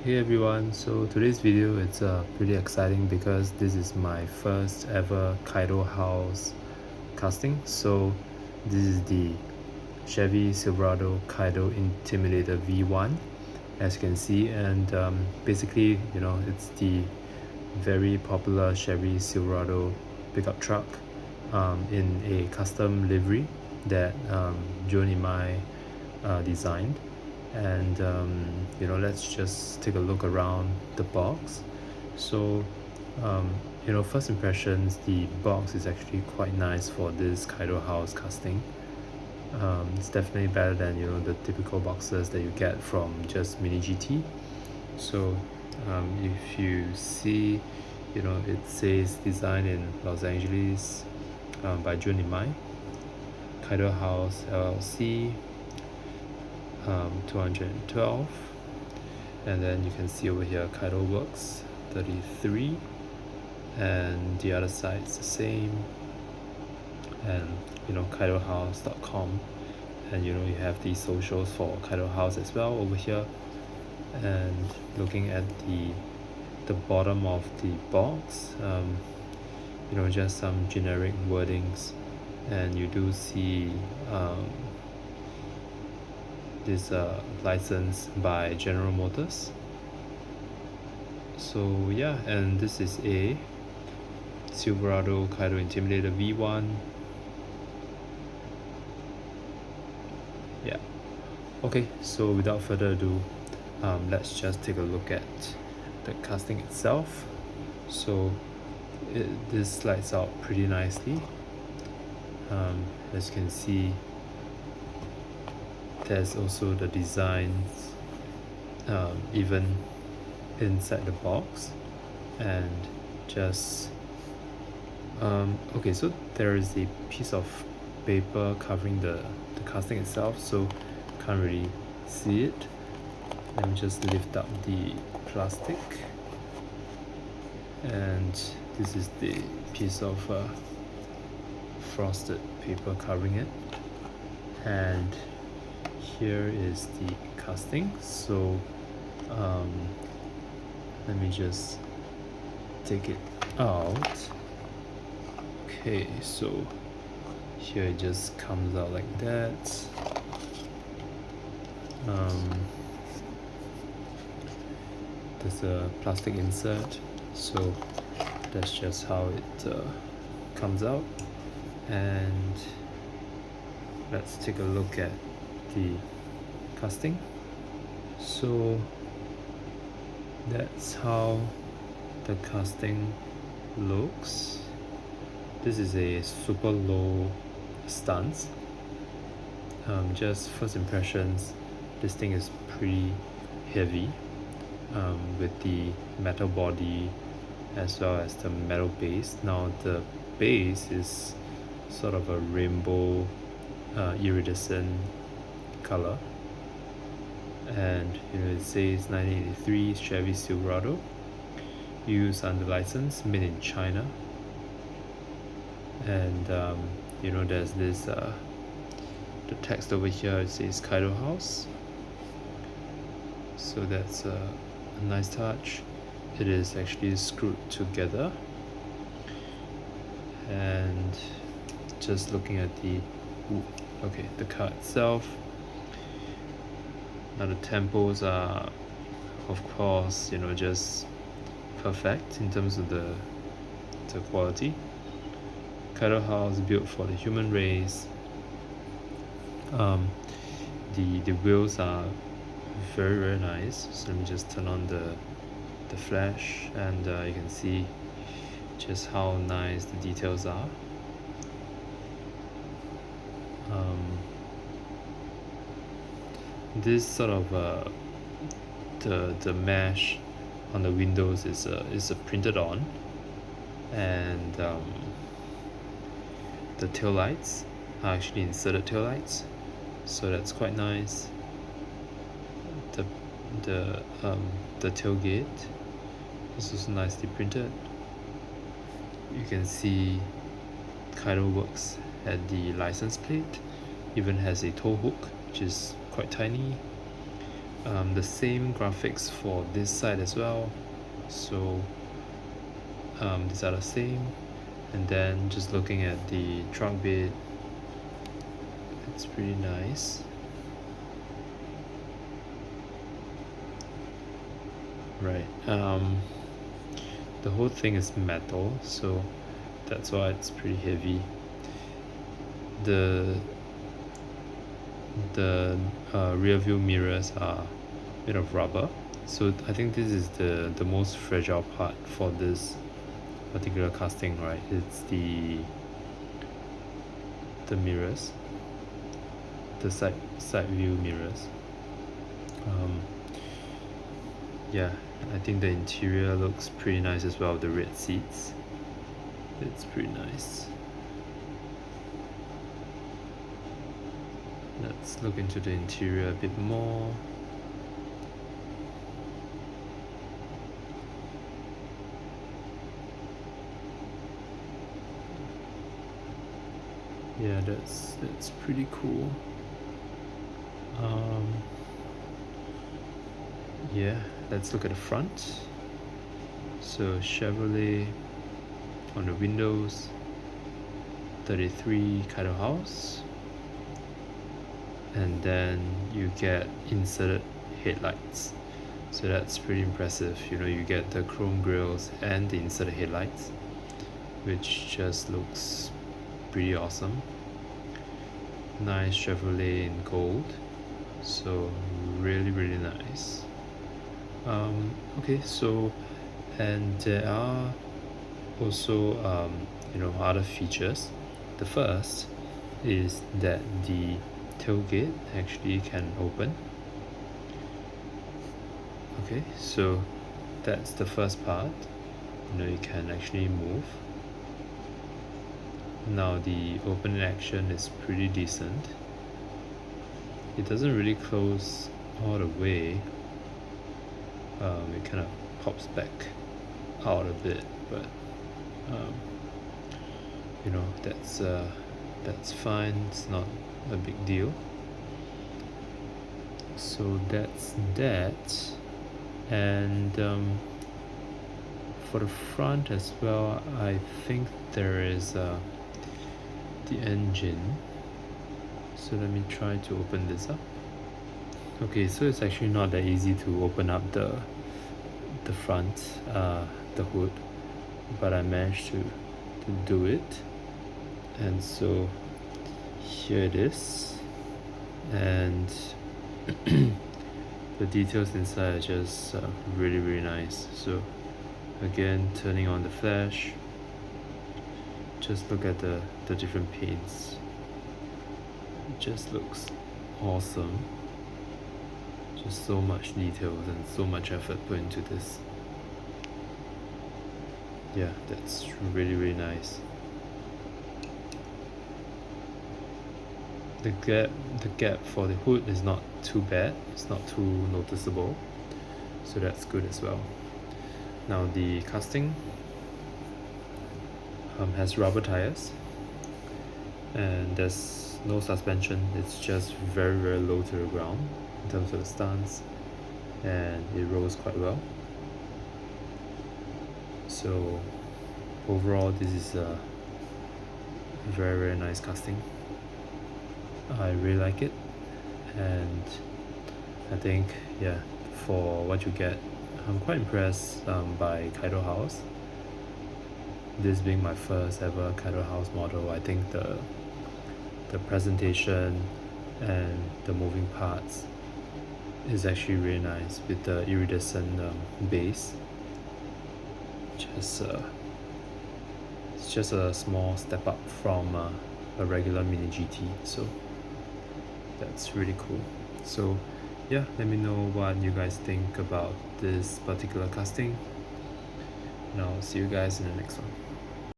Hey everyone, so today's video it's pretty exciting because this is my first ever Kaido house casting. So this is the Chevy Silverado Kaido Intimidator V1 as you can see, and basically it's the very popular Chevy Silverado pickup truck in a custom livery that Joan Imai designed. And let's just take a look around the box. So first impressions, the box is actually quite nice for this Kaido house casting. It's definitely better than the typical boxes that you get from just mini GT. So if you see, it says designed in Los Angeles by Jun Imai, Kaido House LLC, 212, and then you can see over here Kaido Works 33, and the other side's the same, and kaidohouse.com, and you have the socials for Kaido House as well over here. And looking at the bottom of the box, just some generic wordings, and you do see this license by General Motors. So yeah, and this is a Silverado Kaido Intimidator V1. Yeah, okay, so without further ado, let's just take a look at the casting itself. So this slides out pretty nicely. As you can see, there's also the designs even inside the box, and just okay, so there is a piece of paper covering the casting itself, so can't really see it. Let me just lift up the plastic, and this is the piece of frosted paper covering it, and here is the casting. So let me just take it out. Okay, so here it just comes out like that. There's a plastic insert, so that's just how it comes out. And let's take a look at the casting. So that's how the casting looks. This is a super low stance. Just first impressions, this thing is pretty heavy, with the metal body as well as the metal base. Now the base is sort of a rainbow iridescent color, and it says 1983 Chevy Silverado, used under license, made in China. And there's this the text over here, it says Kaido House, so that's a nice touch. It is actually screwed together, and just looking at the car itself, now the tempos are of course just perfect in terms of the quality. Kaido House built for the human race. The wheels are very nice, so let me just turn on the flash, and you can see just how nice the details are. This sort of the mesh on the windows is printed on, and the tail lights are actually inserted tail lights, so that's quite nice. The tailgate is also nicely printed. You can see Kaido Works at the license plate, even has a tow hook which is quite tiny. The same graphics for this side as well, so these are the same. And then just looking at the trunk bed, it's pretty nice. Right, the whole thing is metal, so that's why it's pretty heavy. The rear view mirrors are made of rubber, so I think this is the most fragile part for this particular casting, right? It's the mirrors, the side view mirrors. Yeah, I think the interior looks pretty nice as well. The red seats, it's pretty nice. Let's look into the interior a bit more. Yeah, that's pretty cool. Yeah, let's look at the front. So Chevrolet on the windows, 33 Kaido house, and then you get inserted headlights. So that's pretty impressive. You know, you get the chrome grills and the inserted headlights, which just looks pretty awesome. Nice Chevrolet in gold, so really nice. Okay, so and there are also other features. The first is that the tailgate actually can open. Okay, so that's the first part. You can actually move. Now the open action is pretty decent. It doesn't really close all the way. It kind of pops back out a bit, but that's fine. It's not a big deal. So that's that. And for the front as well, I think there is the engine. So let me try to open this up. Okay, so it's actually not that easy to open up the front, the hood, but I managed to do it. And so here it is, and the details inside are just really nice. So again, turning on the flash, just look at the different paints. It just looks awesome. Just so much details and so much effort put into this. Yeah, that's really nice. The gap for the hood is not too bad. It's not too noticeable, so that's good as well. Now the casting has rubber tires, and there's no suspension. It's just very low to the ground in terms of the stance, and it rolls quite well. So overall, this is a very nice casting. I really like it, and I think, yeah, for what you get, I'm quite impressed by Kaido House. This being my first ever Kaido House model, I think the presentation and the moving parts is actually really nice with the iridescent base. It's just a small step up from a regular mini GT, so that's really cool. So yeah, let me know what you guys think about this particular casting, and I'll see you guys in the next one.